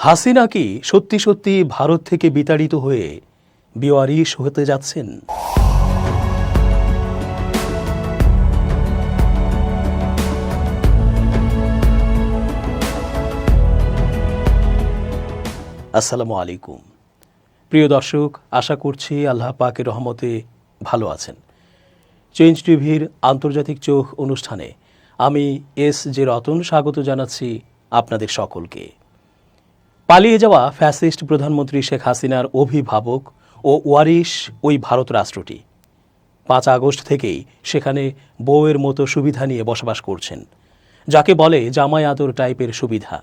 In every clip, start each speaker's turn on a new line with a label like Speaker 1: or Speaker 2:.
Speaker 1: হাসিনা কি সত্যি সত্যি ভারত থেকে বিতাড়িত হয়ে বেওয়ারিশ হতে যাচ্ছেন? আসসালামু আলাইকুম প্রিয় দর্শক, আশা করছি আল্লাহ পাকের রহমতে ভালো আছেন। চেঞ্জ টিভির আন্তর্জাতিক চোখ অনুষ্ঠানে আমি এস.জে. রতন স্বাগত জানাচ্ছি আপনাদের সকলকে। পালিয়ে যাওয়া ফ্যাসিস্ট প্রধানমন্ত্রী শেখ হাসিনার অভিভাবক ও ওয়ারিশ ওই ভারত রাষ্ট্রটি 5 আগস্ট থেকেই সেখানে বউয়ের মতো সুবিধা নিয়ে বসবাস করছেন, যাকে বলে জামাই আদর টাইপের সুবিধা।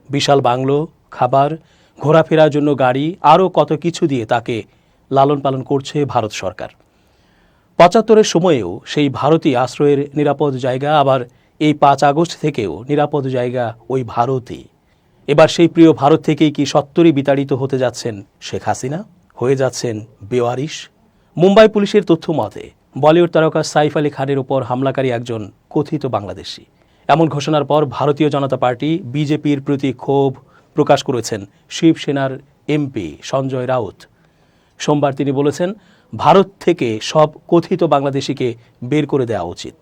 Speaker 1: বিশাল বাংলো, খাবার, ঘোরাফেরার জন্য গাড়ি, আরও কত কিছু দিয়ে তাকে লালন পালন করছে ভারত সরকার। 75-এর সময়েও সেই ভারতই আশ্রয়ের নিরাপদ জায়গা, আবার এই 5 আগস্ট থেকেও নিরাপদ জায়গা ওই ভারতই। এবার সেই প্রিয় ভারত থেকেই কি সত্তরই বিতাড়িত হতে যাচ্ছেন শেখ হাসিনা, হয়ে যাচ্ছেন বেওয়ারিশ? মুম্বাই পুলিশের তথ্য মতে বলিউড তারকা সাইফ আলী খানের উপর হামলাকারী একজন কথিত বাংলাদেশি। এমন ঘোষণার পর ভারতীয় জনতা পার্টি বিজেপির প্রতি ক্ষোভ প্রকাশ করেছেন শিবসেনার এমপি সঞ্জয় রাউত। সোমবার তিনি বলেছেন, ভারত থেকে সব কথিত বাংলাদেশিকে বের করে দেওয়া উচিত।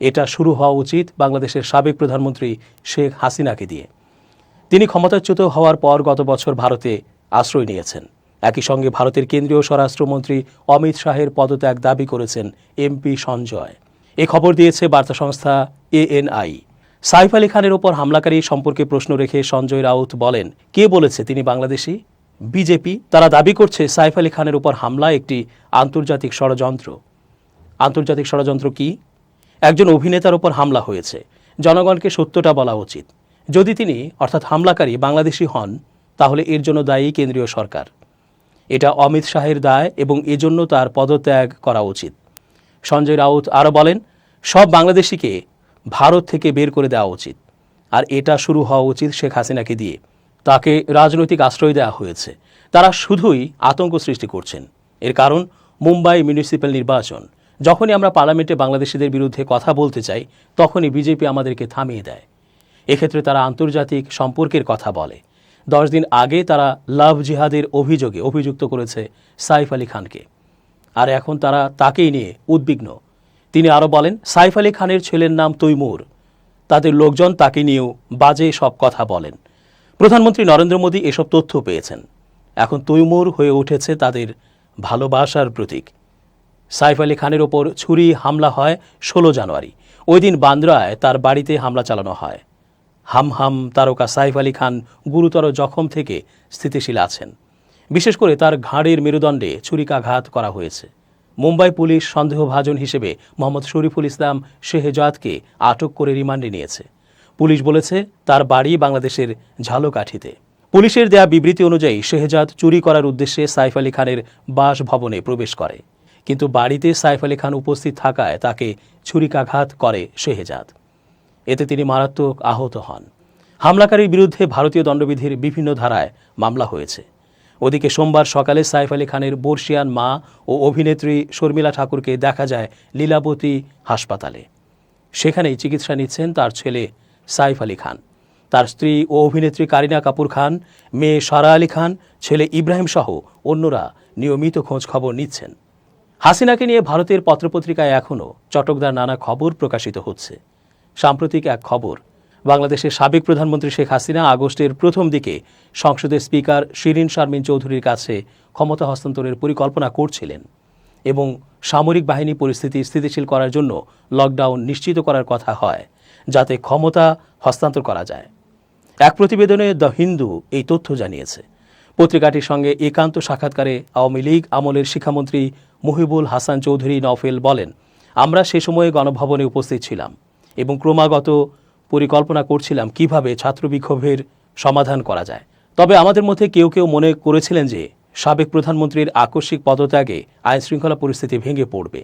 Speaker 1: এটা শুরু হওয়া উচিত বাংলাদেশের সাবেক প্রধানমন্ত্রী শেখ হাসিনাকে দিয়ে। তিনি ক্ষমতাচ্যুত হওয়ার পর গত বছর ভারতে আশ্রয় নিয়েছেন। একই সঙ্গে ভারতের কেন্দ্রীয় স্বরাষ্ট্রমন্ত্রী অমিত শাহের পদত্যাগ দাবি করেছেন এমপি সঞ্জয়। এ খবর দিয়েছে বার্তা সংস্থা ANI। সাইফ আলী খানের ওপর হামলাকারী সম্পর্কে প্রশ্ন রেখে সঞ্জয় রাউত বলেন, কে বলেছে তিনি বাংলাদেশি? বিজেপি। তারা দাবি করছে সাইফ আলী খানের উপর হামলা একটি আন্তর্জাতিক ষড়যন্ত্র। আন্তর্জাতিক ষড়যন্ত্র কি? একজন অভিনেতার ওপর হামলা হয়েছে, জনগণকে সত্যটা বলা উচিত। যদি তিনি অর্থাৎ হামলাকারী বাংলাদেশি হন, তাহলে এর জন্য দায়ী কেন্দ্রীয় সরকার। এটা অমিত শাহের দায় এবং এজন্য তার পদত্যাগ করা উচিত। সঞ্জয় রাউত আরও বলেন, সব বাংলাদেশিকে ভারত থেকে বের করে দেওয়া উচিত, আর এটা শুরু হওয়া উচিত শেখ হাসিনাকে দিয়ে। তাকে রাজনৈতিক আশ্রয় দেওয়া হয়েছে। তারা শুধুই আতঙ্ক সৃষ্টি করছেন। এর কারণ মুম্বাই মিউনিসিপ্যাল নির্বাচন। যখনই আমরা পার্লামেন্টে বাংলাদেশিদের বিরুদ্ধে কথা বলতে চাই, তখনই বিজেপি আমাদেরকে থামিয়ে দেয়। এক্ষেত্রে তারা আন্তর্জাতিক সম্পর্কের কথা বলে। 10 দিন আগে তারা লাভ জিহাদের অভিযোগে অভিযুক্ত করেছে সাইফ আলী খানকে, আর এখন তারা তাকেই নিয়ে উদ্বিগ্ন। তিনি আরও বলেন, সাইফ আলী খানের ছেলের নাম তৈমুর। তাদের লোকজন তাকে নিয়েও বাজে সব কথা বলেন। প্রধানমন্ত্রী নরেন্দ্র মোদী এসব তথ্য পেয়েছেন। এখন তৈমুর হয়ে উঠেছে তাদের ভালোবাসার প্রতীক। সাইফ আলী খানের ওপর ছুরি হামলা হয় 16 জানুয়ারি। ওই দিন বান্দ্রায় তার বাড়িতে হামলা চালানো হয়। হাম তারকা সাইফ আলী খান গুরুতর জখম থেকে স্থিতিশীল আছেন। বিশেষ করে তার ঘাড়ের মেরুদণ্ডে ছুরিকাঘাত করা হয়েছে। মুম্বাই পুলিশ সন্দেহভাজন হিসেবে মোহাম্মদ শরীফুল ইসলাম শেহজাদকে আটক করে রিমান্ডে নিয়েছে। পুলিশ বলেছে তার বাড়ি বাংলাদেশের ঝালকাঠিতে। পুলিশের দেয়া বিবৃতি অনুযায়ী শেহজাদ চুরি করার উদ্দেশ্যে সাইফ আলী খানের বাসভবনে প্রবেশ করে, কিন্তু বাড়িতে সাইফ আলী খান উপস্থিত থাকায় তাকে ছুরিকাঘাত করে শেহজাদ। এতে তিনি মারাত্মক আহত হন। হামলাকারীর বিরুদ্ধে ভারতীয় দণ্ডবিধির বিভিন্ন ধারায় মামলা হয়েছে। ওদিকে সোমবার সকালে সাইফ আলী খানের বর্ষিয়ান মা ও অভিনেত্রী শর্মিলা ঠাকুরকে দেখা যায় লীলাবতী হাসপাতালে। সেখানেই চিকিৎসা নিচ্ছেন তার ছেলে সাইফ আলী খান, তার স্ত্রী ও অভিনেত্রী কারিনা কাপুর খান, মেয়ে সারা আলী খান, ছেলে ইব্রাহিম সহ অন্যরা নিয়মিত খোঁজ খবর নিচ্ছেন। হাসিনাকে নিয়ে ভারতের পত্রপত্রিকায় এখনও চটকদার নানা খবর প্রকাশিত হচ্ছে। সাম্প্রতিক এক খবর, বাংলাদেশের সাবেক প্রধানমন্ত্রী শেখ হাসিনা আগস্টের প্রথম দিকে সংসদের স্পিকার শিরিন শারমিন চৌধুরীর কাছে ক্ষমতা হস্তান্তরের পরিকল্পনা করছিলেন এবং সামরিক বাহিনী পরিস্থিতি স্থিতিশীল করার জন্য লকডাউন নিশ্চিত করার কথা হয়, যাতে ক্ষমতা হস্তান্তর করা যায়। এক প্রতিবেদনে দ্য হিন্দু এই তথ্য জানিয়েছে। পত্রিকাটির সঙ্গে একান্ত সাক্ষাৎকারে আওয়ামী লীগ আমলের শিক্ষামন্ত্রী মুহিবুল হাসান চৌধুরী নওফেল বলেন, আমরা সে সময়ে গণভবনে উপস্থিত ছিলাম এবং ক্রমাগত পরিকল্পনা করছিলাম কিভাবে ছাত্র বিক্ষোভের সমাধান করা যায়। তবে আমাদের মধ্যে কেউ কেউ মনে করেছিলেন যে সাবেক প্রধানমন্ত্রীর আকস্মিক পদত্যাগে আইনশৃঙ্খলা পরিস্থিতি ভেঙে পড়বে।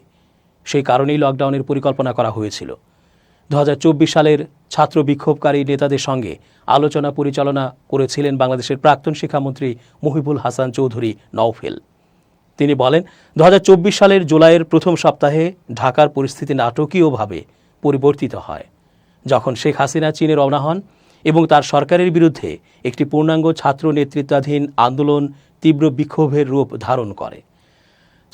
Speaker 1: সেই কারণেই লকডাউনের পরিকল্পনা করা হয়েছিল। 2024 সালের ছাত্র বিক্ষোভকারী নেতাদের সঙ্গে আলোচনা পরিচালনা করেছিলেন বাংলাদেশের প্রাক্তন শিক্ষামন্ত্রী মুহিবুল হাসান চৌধুরী নওফেল। তিনি বলেন, 2024 সালের জুলাইয়ের প্রথম সপ্তাহে ঢাকার পরিস্থিতি নাটকীয়ভাবে পরিবর্তিত হয়। যখন শেখ হাসিনা চীনে রওনা হন এবং তার সরকারের বিরুদ্ধে একটি পূর্ণাঙ্গ ছাত্র নেতৃত্বাধীন আন্দোলন তীব্র বিক্ষোভের রূপ ধারণ করে।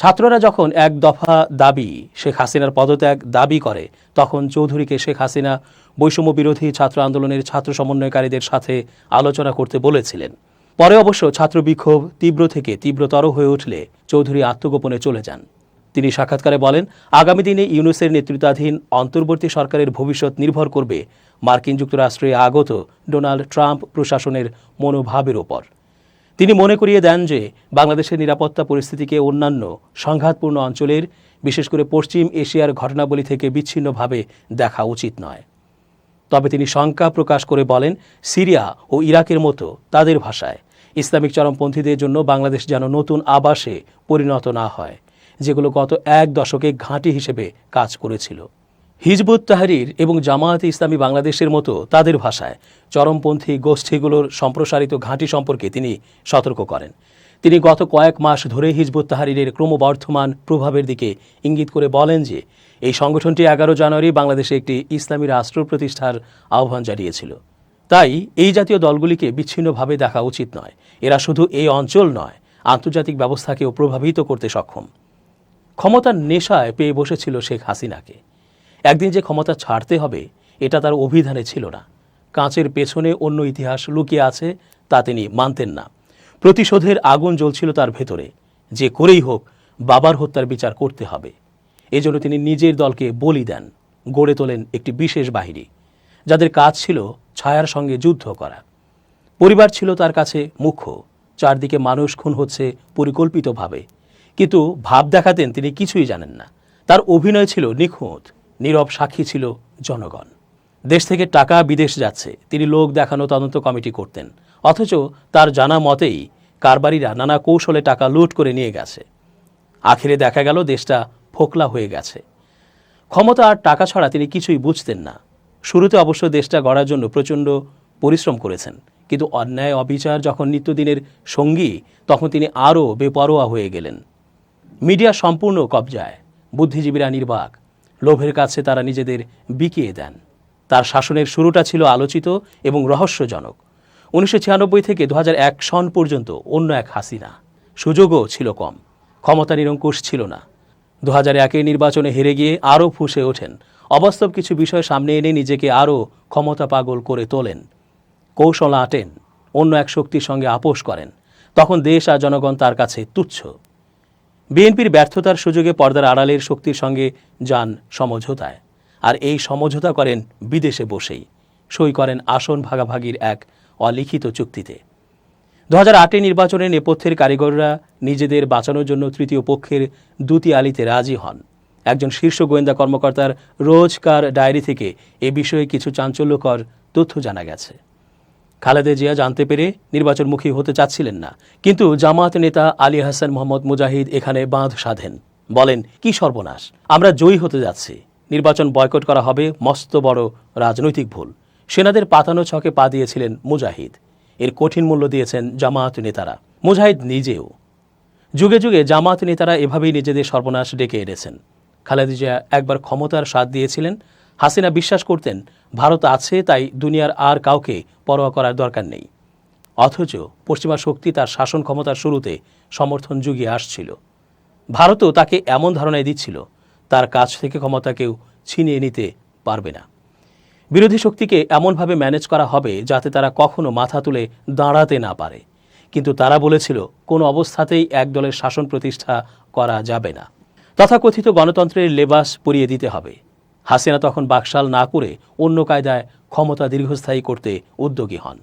Speaker 1: ছাত্ররা যখন এক দফা দাবি শেখ হাসিনার পদত্যাগ দাবি করে, তখন চৌধুরীকে শেখ হাসিনা বৈষম্য বিরোধী ছাত্র আন্দোলনের ছাত্র সমন্বয়কারীদের সাথে আলোচনা করতে বলেছিলেন। পরে অবশ্য ছাত্র বিক্ষোভ তীব্র থেকে তীব্রতর হয়ে উঠলে চৌধুরী আত্মগোপনে চলে যান। তিনি সাক্ষাৎকারে বলেন, আগামী দিনে ইউনূসের নেতৃত্বাধীন অন্তর্বর্তী সরকারের ভবিষ্যৎ নির্ভর করবে মার্কিন যুক্তরাষ্ট্রে আগত ডোনাল্ড ট্রাম্প প্রশাসনের মনোভাবের ওপর। তিনি মনে করিয়ে দেন যে বাংলাদেশের নিরাপত্তা পরিস্থিতিকে অন্যান্য সংঘাতপূর্ণ অঞ্চলের, বিশেষ করে পশ্চিম এশিয়ার ঘটনাবলী থেকে বিচ্ছিন্নভাবে দেখা উচিত নয়। তবে তিনি শঙ্কা প্রকাশ করে বলেন, সিরিয়া ও ইরাকের মতো তাদের ভাষায় ইসলামিক চরমপন্থীদের জন্য বাংলাদেশ যেন নতুন আবাসে পরিণত না হয়, যেগুলো গত এক দশকে ঘাঁটি হিসেবে কাজ করেছিল। হিজবুত তাহরির এবং জামায়াতে ইসলামী বাংলাদেশের মতো তাদের ভাষায় চরমপন্থী গোষ্ঠীগুলোর সম্প্রসারিত ঘাঁটি সম্পর্কে তিনি সতর্ক করেন। তিনি গত কয়েক মাস ধরে হিজবুত তাহরিরের ক্রমবর্ধমান প্রভাবের দিকে ইঙ্গিত করে বলেন যে এই সংগঠনটি 11 জানুয়ারি বাংলাদেশে একটি ইসলামী রাষ্ট্র প্রতিষ্ঠার আহ্বান জানিয়েছিল। তাই এই জাতীয় দলগুলিকে বিচ্ছিন্নভাবে দেখা উচিত নয়। এরা শুধু এই অঞ্চল নয়, আন্তর্জাতিক ব্যবস্থাকেও প্রভাবিত করতে সক্ষম। ক্ষমতার নেশায় পেয়ে বসেছিল শেখ হাসিনাকে। একদিন যে ক্ষমতা ছাড়তে হবে, এটা তার অভিধানে ছিল না। কাঁচের পেছনে অন্য ইতিহাস লুকিয়ে আছে, তা তিনি মানতেন না। প্রতিশোধের আগুন জ্বলছিল তার ভেতরে। যে করেই হোক বাবার হত্যার বিচার করতে হবে। এজন্য তিনি নিজের দলকে বলি দেন, গড়ে তোলেন একটি বিশেষ বাহিনী, যাদের কাজ ছিল ছায়ার সঙ্গে যুদ্ধ করা। পরিবার ছিল তার কাছে মুখ্য। চারদিকে মানুষ খুন হচ্ছে পরিকল্পিতভাবে, কিন্তু ভাব দেখাতেন তিনি কিছুই জানেন না। তার অভিনয় ছিল নিখুঁত, নীরব সাক্ষী ছিল জনগণ। দেশ থেকে টাকা বিদেশ যাচ্ছে, তিনি লোক দেখানো তদন্ত কমিটি করতেন, অথচ তার জানা মতেই কারবারিরা নানা কৌশলে টাকা লুট করে নিয়ে গেছে। আখিরে দেখা গেল দেশটা ফোকলা হয়ে গেছে। ক্ষমতা আর টাকা ছাড়া তিনি কিছুই বুঝতেন না। শুরুতে অবশ্য দেশটা গড়ার জন্য প্রচণ্ড পরিশ্রম করেছেন, কিন্তু অন্যায় অবিচার যখন নিত্যদিনের সঙ্গী, তখন তিনি আরও বেপরোয়া হয়ে গেলেন। মিডিয়া সম্পূর্ণ কবজায়, বুদ্ধিজীবীরা নির্বাক, লোভের কাছে তারা নিজেদের বিকিয়ে দেন। তার শাসনের শুরুটা ছিল আলোচিত এবং রহস্যজনক। 1996 থেকে 2001 সন পর্যন্ত অন্য এক হাসিনা। সুযোগও ছিল কম, ক্ষমতা নিরঙ্কুশ ছিল না। 2001 নির্বাচনে হেরে গিয়ে আরও ফুঁসে ওঠেন। অবাস্তব কিছু বিষয় সামনে এনে নিজেকে আরও ক্ষমতা পাগল করে তোলেন। কৌশল আঁটেন, অন্য এক শক্তির সঙ্গে আপোষ করেন। তখন দেশ আর জনগণ তার কাছে তুচ্ছ। বিএনপির ব্যর্থতার সুযোগে পর্দার আড়ালের শক্তির সঙ্গে যান সমঝোতায়, আর এই সমঝোতা করেন বিদেশে বসেই। সই করেন আসন ভাগাভাগির এক অলিখিত চুক্তিতে। 2008 নির্বাচনে নেপথ্যের কারিগররা নিজেদের বাঁচানোর জন্য তৃতীয় পক্ষের দুটি আলিতে রাজি হন। একজন শীর্ষ গোয়েন্দা কর্মকর্তার রোজকার ডায়েরি থেকে এ বিষয়ে কিছু চাঞ্চল্যকর তথ্য জানা গেছে। খালেদা জিয়া জানতে পেরে নির্বাচনমুখী হতে চাচ্ছিলেন না, কিন্তু জামায়াত নেতা আলী হাসান মোহাম্মদ মুজাহিদ এখানে বাঁধ সাধেন। বলেন, কি সর্বনাশ, আমরা জয়ী হতে যাচ্ছি, নির্বাচন বয়কট করা হবে, মস্ত বড় রাজনৈতিক ভুল। সেনাদের পাতানো ছকে পা দিয়েছিলেন মুজাহিদ। এর কঠিন মূল্য দিয়েছেন জামায়াত নেতারা, মুজাহিদ নিজেও। যুগে যুগে জামায়াত নেতারা এভাবেই নিজেদের সর্বনাশ ডেকে এনেছেন। খালেদা জিয়া একবার ক্ষমতার স্বাদ দিয়েছিলেন। হাসিনা বিশ্বাস করতেন ভারত আছে, তাই দুনিয়ার আর কাউকে পরোয়া করার দরকার নেই। অথচ পশ্চিমা শক্তি তার শাসন ক্ষমতার শুরুতে সমর্থন জুগিয়ে আসছিল। ভারতও তাকে এমন ধারণায় দিচ্ছিল তার কাছ থেকে ক্ষমতা কেউ ছিনিয়ে নিতে পারবে না। বিরোধী শক্তিকে এমনভাবে ম্যানেজ করা হবে যাতে তারা কখনো মাথা তুলে দাঁড়াতে না পারে। কিন্তু তারা বলেছিল কোনো অবস্থাতেই এক দলের শাসন প্রতিষ্ঠা করা যাবে না। তথাকথিত গণতন্ত্রের লেবাস পরিয়ে দিতে হবে। হাসিনা তখন বাকশাল না করে অন্য কায়দায় ক্ষমতা দীর্ঘস্থায়ী করতে উদ্যোগী হন।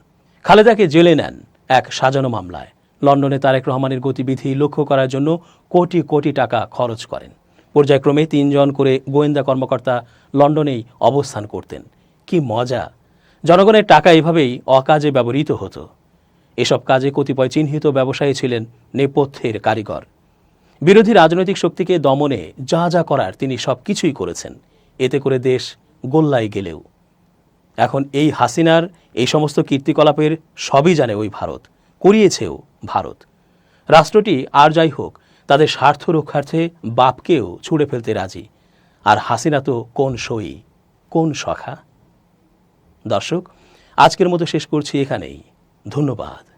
Speaker 1: খালেদাকে জেলে নেন এক সাজানো মামলায়। লন্ডনে তারেক রহমানের গতিবিধি লক্ষ্য করার জন্য কোটি কোটি টাকা খরচ করেন। পর্যায়ক্রমে 3 জন করে গোয়েন্দা কর্মকর্তা লন্ডনেই অবস্থান করতেন। কি মজা! জনগণের টাকা এভাবেই অকাজে ব্যবহৃত হতো। এসব কাজে কতিপয় চিহ্নিত ব্যবসায়ী ছিলেন নেপথ্যের কারিগর। বিরোধী রাজনৈতিক শক্তিকে দমনে যা যা করার তিনি সব কিছুই করেছেন। এতে করে দেশ গোল্লায় গেলেও এখন এই হাসিনার এই সমস্ত কীর্তিকলাপের সবই জানে ওই ভারত, করিয়েছেও ভারত। রাষ্ট্রটি আর যাই হোক, তাদের স্বার্থ রক্ষার্থে বাপকেও ছুঁড়ে ফেলতে রাজি। আর হাসিনা তো কোন সই, কোন সখা। দর্শক, আজকের মতো শেষ করছি এখানেই। ধন্যবাদ।